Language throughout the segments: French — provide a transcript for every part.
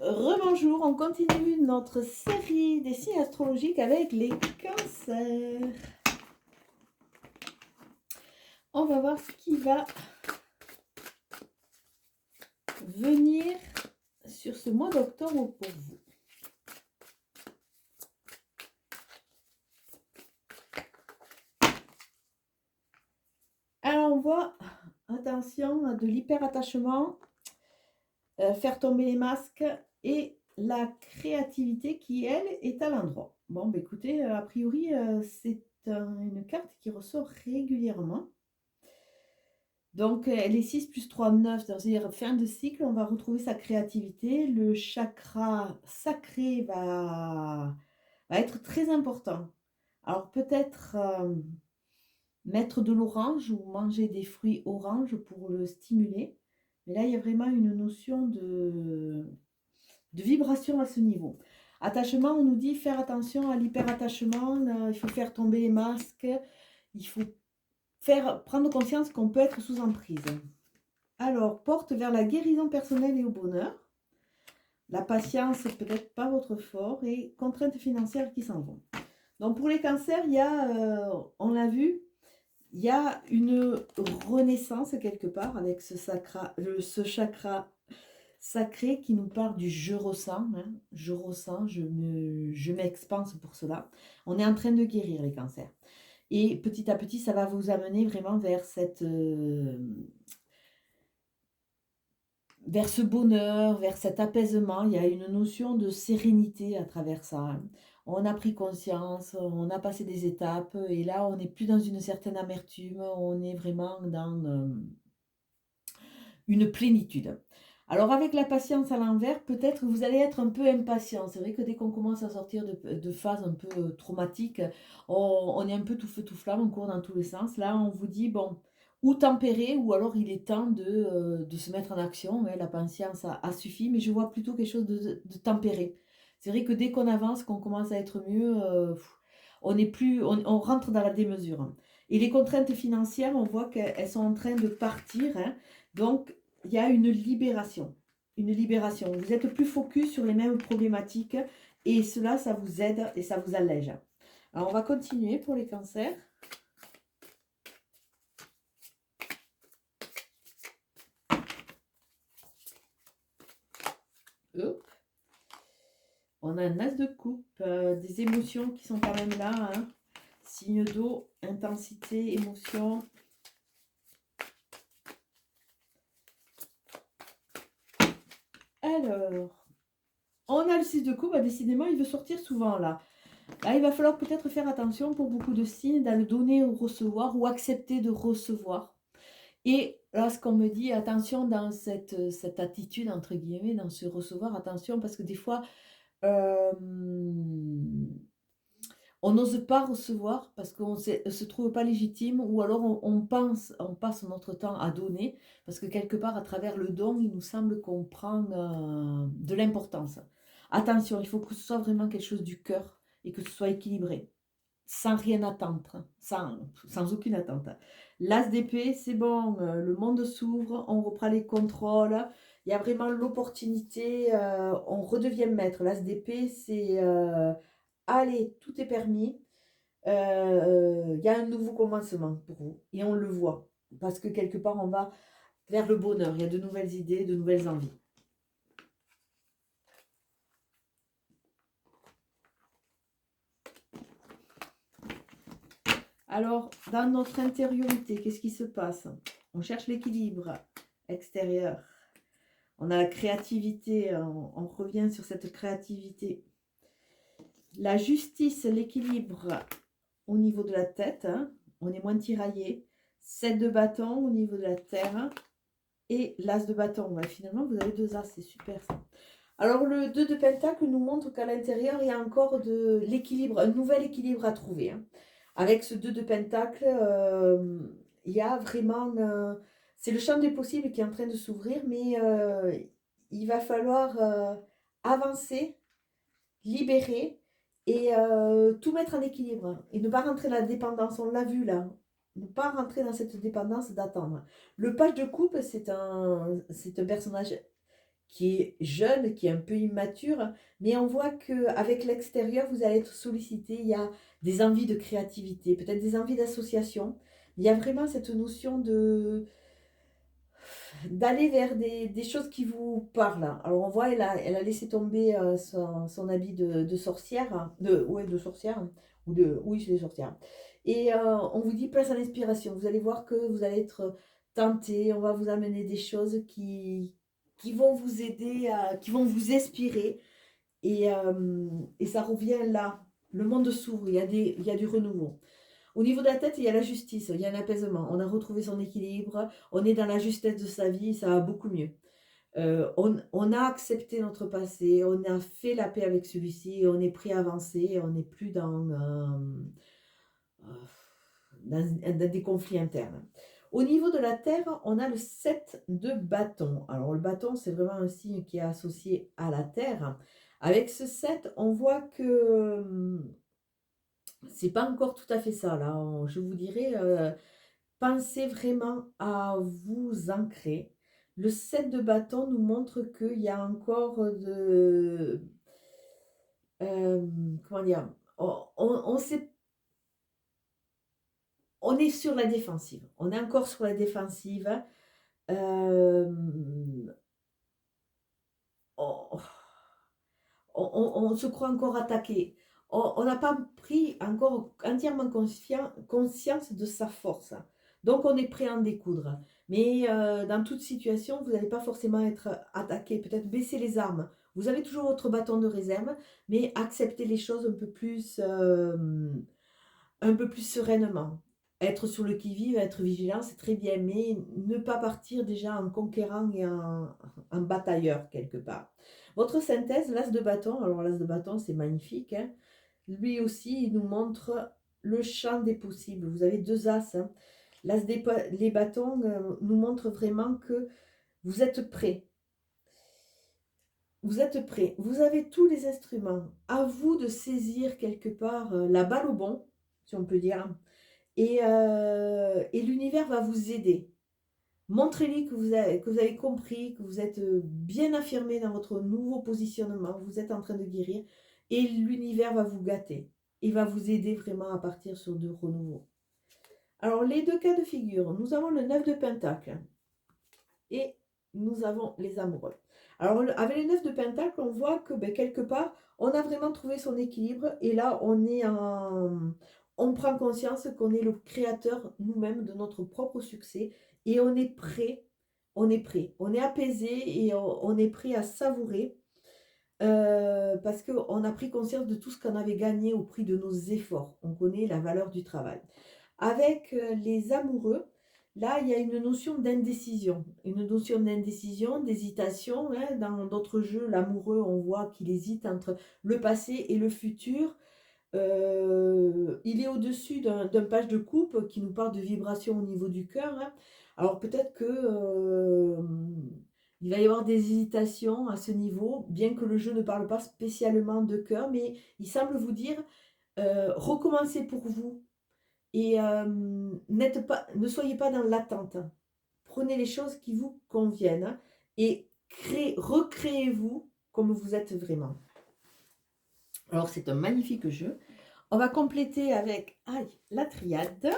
Rebonjour, on continue notre série des signes astrologiques avec les cancers. On va voir ce qui va venir sur ce mois d'octobre pour vous. Alors on voit, attention, de l'hyperattachement, faire tomber les masques et la créativité qui, elle, est à l'endroit. Bon, bah écoutez, a priori, c'est une carte qui ressort régulièrement. Donc, les 6 plus 3, 9, c'est-à-dire fin de cycle, on va retrouver sa créativité. Le chakra sacré va être très important. Alors, peut-être mettre de l'orange ou manger des fruits oranges pour le stimuler. Mais là, il y a vraiment une notion de vibration à ce niveau. Attachement, on nous dit faire attention à l'hyperattachement, il faut faire tomber les masques, il faut prendre conscience qu'on peut être sous emprise. Alors, porte vers la guérison personnelle et au bonheur. La patience, c'est peut-être pas votre fort, et contraintes financières qui s'en vont. Donc, pour les cancers, il y a, on l'a vu, il y a une renaissance quelque part avec ce chakra sacré qui nous parle du je ressens. Hein. Je ressens, je m'expanse pour cela. On est en train de guérir les cancers. Et petit à petit, ça va vous amener vraiment vers vers ce bonheur, vers cet apaisement. Il y a une notion de sérénité à travers ça. Hein. On a pris conscience, on a passé des étapes, et là, on n'est plus dans une certaine amertume, on est vraiment dans une plénitude. Alors, avec la patience à l'envers, peut-être que vous allez être un peu impatient. C'est vrai que dès qu'on commence à sortir de phases un peu traumatiques, on est un peu tout feu tout flamme, on court dans tous les sens. Là, on vous dit, bon, ou tempérer, ou alors il est temps de se mettre en action. Ouais, la patience a suffi, mais je vois plutôt quelque chose de tempéré. C'est vrai que dès qu'on avance, qu'on commence à être mieux, on est plus, on rentre dans la démesure. Et les contraintes financières, on voit qu'elles sont en train de partir. Hein. Donc, il y a une libération. Une libération. Vous êtes plus focus sur les mêmes problématiques et cela, ça vous aide et ça vous allège. Alors, on va continuer pour les cancers. Hop. On a un as de coupe, des émotions qui sont quand même là. Hein. Signe d'eau, intensité, émotion. Alors, on a le 6 de coupe, décidément, il veut sortir souvent là. Là, il va falloir peut-être faire attention pour beaucoup de signes dans le donner ou recevoir ou accepter de recevoir. Et là, ce qu'on me dit, attention dans cette attitude, entre guillemets, dans ce recevoir, attention, parce que des fois, on n'ose pas recevoir parce qu'on ne se trouve pas légitime, ou alors on passe notre temps à donner, parce que quelque part, à travers le don, il nous semble qu'on prend de l'importance. Attention, il faut que ce soit vraiment quelque chose du cœur et que ce soit équilibré, sans rien attendre, sans aucune attente. L'as d'épée, c'est bon, le monde s'ouvre, on reprend les contrôles, il y a vraiment l'opportunité, on redevient maître. L'as d'épée, c'est allez, tout est permis, il y a un nouveau commencement pour vous, et on le voit, parce que quelque part, on va vers le bonheur, il y a de nouvelles idées, de nouvelles envies. Alors, dans notre intériorité, qu'est-ce qui se passe? On cherche l'équilibre extérieur. On a la créativité, on revient sur cette créativité. La justice, l'équilibre au niveau de la tête, hein, on est moins tiraillé. 7 de bâton au niveau de la terre et l'as de bâton. Ouais, finalement, vous avez 2 as, c'est super ça. Alors, le 2 de pentacle nous montre qu'à l'intérieur, il y a encore de l'équilibre, un nouvel équilibre à trouver. Hein. Avec ce 2 de pentacle, il y a vraiment... c'est le champ des possibles qui est en train de s'ouvrir, mais il va falloir avancer, libérer et tout mettre en équilibre. Et ne pas rentrer dans la dépendance, on l'a vu là. Ne pas rentrer dans cette dépendance d'attendre. Le page de coupe, c'est un personnage qui est jeune, qui est un peu immature, mais on voit qu'avec l'extérieur, vous allez être sollicité. Il y a des envies de créativité, peut-être des envies d'association. Il y a vraiment cette notion d'aller vers des choses qui vous parlent. Alors on voit, elle a laissé tomber son habit de sorcière, ouais, de sorcière, oui, c'est de sorcière. Et on vous dit place à l'inspiration. Vous allez voir que vous allez être tenté, on va vous amener des choses qui vont vous aider, qui vont vous inspirer. Et ça revient là. Le monde s'ouvre, il y a du renouveau. Au niveau de la tête, il y a la justice, il y a un apaisement. On a retrouvé son équilibre, on est dans la justesse de sa vie, ça va beaucoup mieux. On a accepté notre passé, on a fait la paix avec celui-ci, on est prêt à avancer, on n'est plus dans des conflits internes. Au niveau de la terre, on a le 7 de bâton. Alors le bâton, c'est vraiment un signe qui est associé à la terre. Avec ce 7, on voit que c'est pas encore tout à fait ça là. Je vous dirais, pensez vraiment à vous ancrer. Le 7 de bâton nous montre qu'il y a encore comment dire, on sait, on est sur la défensive. On est encore sur la défensive. Euh, on, on se croit encore attaqué. On n'a pas pris encore entièrement conscience de sa force. Donc on est prêt à en découdre. Mais dans toute situation, vous n'allez pas forcément être attaqué. Peut-être baisser les armes. Vous avez toujours votre bâton de réserve, mais accepter les choses un peu plus sereinement. Être sur le qui-vive, être vigilant, c'est très bien, mais ne pas partir déjà en conquérant et en batailleur quelque part. Votre synthèse, l'as de bâton, alors l'as de bâton c'est magnifique, hein. Lui aussi il nous montre le champ des possibles. Vous avez deux as, hein. Les bâtons nous montrent vraiment que vous êtes prêts. Vous êtes prêts, vous avez tous les instruments. À vous de saisir quelque part la balle au bon, si on peut dire. Et l'univers va vous aider. Montrez-lui que vous avez compris, que vous êtes bien affirmé dans votre nouveau positionnement, vous êtes en train de guérir, et l'univers va vous gâter. Il va vous aider vraiment à partir sur de renouveau. Alors, les deux cas de figure, nous avons le 9 de Pentacle et nous avons les amoureux. Alors, avec le 9 de Pentacle, on voit que quelque part, on a vraiment trouvé son équilibre, et là, on prend conscience qu'on est le créateur nous-mêmes de notre propre succès, et on est prêt, on est prêt, on est apaisé, et on est prêt à savourer, parce qu'on a pris conscience de tout ce qu'on avait gagné au prix de nos efforts. On connaît la valeur du travail. Avec les amoureux, là, il y a une notion d'indécision, d'hésitation, hein. Dans d'autres jeux, l'amoureux, on voit qu'il hésite entre le passé et le futur. Il est au-dessus d'un page de coupe qui nous parle de vibration au niveau du cœur, hein. Alors peut-être que il va y avoir des hésitations à ce niveau, bien que le jeu ne parle pas spécialement de cœur, mais il semble vous dire recommencez pour vous, et ne soyez pas dans l'attente. Prenez les choses qui vous conviennent, hein, et recréez-vous comme vous êtes vraiment. Alors c'est un magnifique jeu. On va compléter avec la triade.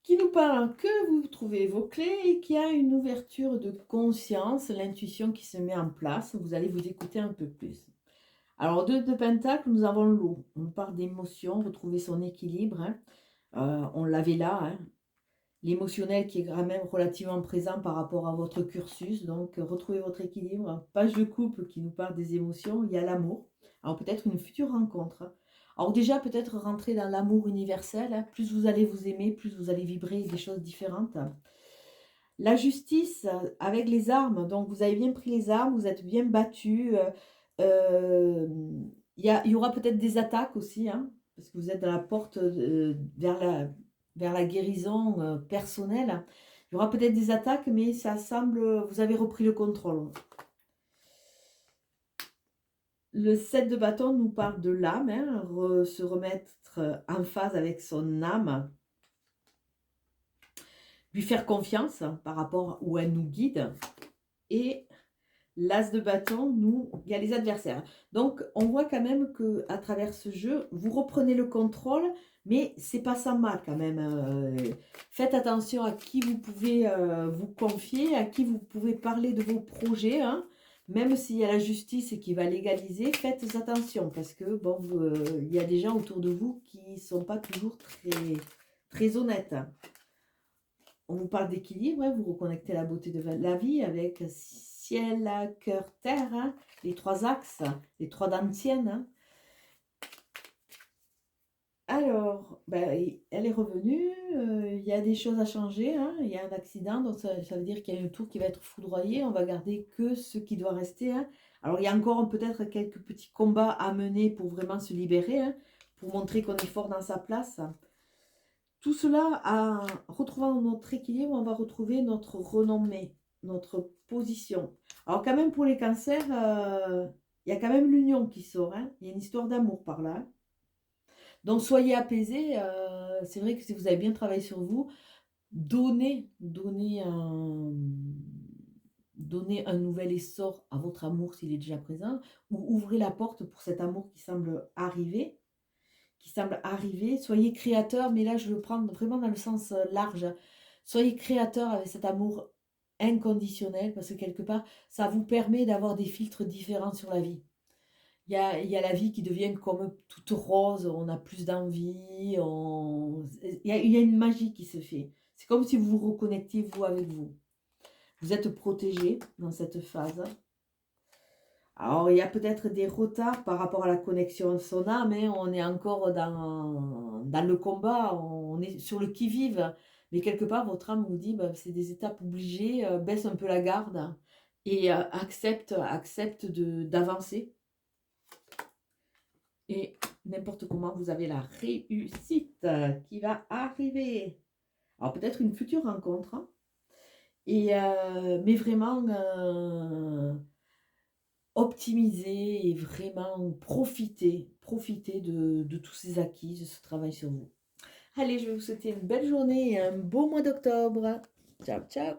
Qui nous parle que vous trouvez vos clés et qu'il y a une ouverture de conscience, l'intuition qui se met en place. Vous allez vous écouter un peu plus. Alors, 2 de Pentacle, nous avons l'eau. On parle d'émotion, retrouver son équilibre, hein. On l'avait là, hein. L'émotionnel qui est quand même relativement présent par rapport à votre cursus. Donc, retrouvez votre équilibre. Page de couple qui nous parle des émotions. Il y a l'amour. Alors, peut-être une future rencontre. Alors déjà, peut-être rentrer dans l'amour universel, hein. Plus vous allez vous aimer, plus vous allez vibrer des choses différentes. La justice avec les armes. Donc, vous avez bien pris les armes, vous êtes bien battu. Il y aura peut-être des attaques aussi, hein, parce que vous êtes dans la porte vers la guérison personnelle. Il y aura peut-être des attaques, mais ça semble, vous avez repris le contrôle. Le 7 de bâton nous parle de l'âme, hein, se remettre en phase avec son âme, lui faire confiance par rapport où elle nous guide. Et l'as de bâton, il y a les adversaires. Donc, on voit quand même que à travers ce jeu, vous reprenez le contrôle, mais c'est pas sans mal quand même. Faites attention à qui vous pouvez vous confier, à qui vous pouvez parler de vos projets, hein. Même s'il y a la justice qui va légaliser, faites attention parce que bon, il y a des gens autour de vous qui sont pas toujours très honnêtes. On vous parle d'équilibre, hein, vous reconnectez la beauté de la vie avec ciel, cœur, terre, hein, les trois axes, les trois dantiennes. Hein. Alors, ben, elle est revenue, il y a des choses à changer, hein, il y a un accident, donc ça veut dire qu'il y a une tour qui va être foudroyée, on va garder que ce qui doit rester. Hein. Alors, il y a encore peut-être quelques petits combats à mener pour vraiment se libérer, hein, pour montrer qu'on est fort dans sa place. Tout cela, en retrouvant notre équilibre, on va retrouver notre renommée, notre position. Alors quand même pour les cancers, il y a quand même l'union qui sort. Hein. Il y a une histoire d'amour par là. Donc soyez apaisés. C'est vrai que si vous avez bien travaillé sur vous, donnez un nouvel essor à votre amour s'il est déjà présent, ou ouvrez la porte pour cet amour qui semble arriver. Soyez créateur, mais là je le prends vraiment dans le sens large. Soyez créateur avec cet amour inconditionnel, parce que quelque part, ça vous permet d'avoir des filtres différents sur la vie. Il y a la vie qui devient comme toute rose, on a plus d'envie, il y a une magie qui se fait. C'est comme si vous vous reconnectiez vous avec vous. Vous êtes protégé dans cette phase. Alors, il y a peut-être des retards par rapport à la connexion son âme, hein. On est encore dans le combat, on est sur le qui-vive. Mais quelque part, votre âme vous dit, bah, c'est des étapes obligées, baisse un peu la garde et accepte d'avancer. Et n'importe comment, vous avez la réussite qui va arriver. Alors, peut-être une future rencontre, hein. Mais vraiment... optimiser et vraiment profiter de tous ces acquis, de ce travail sur vous. Allez, je vais vous souhaiter une belle journée et un beau mois d'octobre. Ciao, ciao!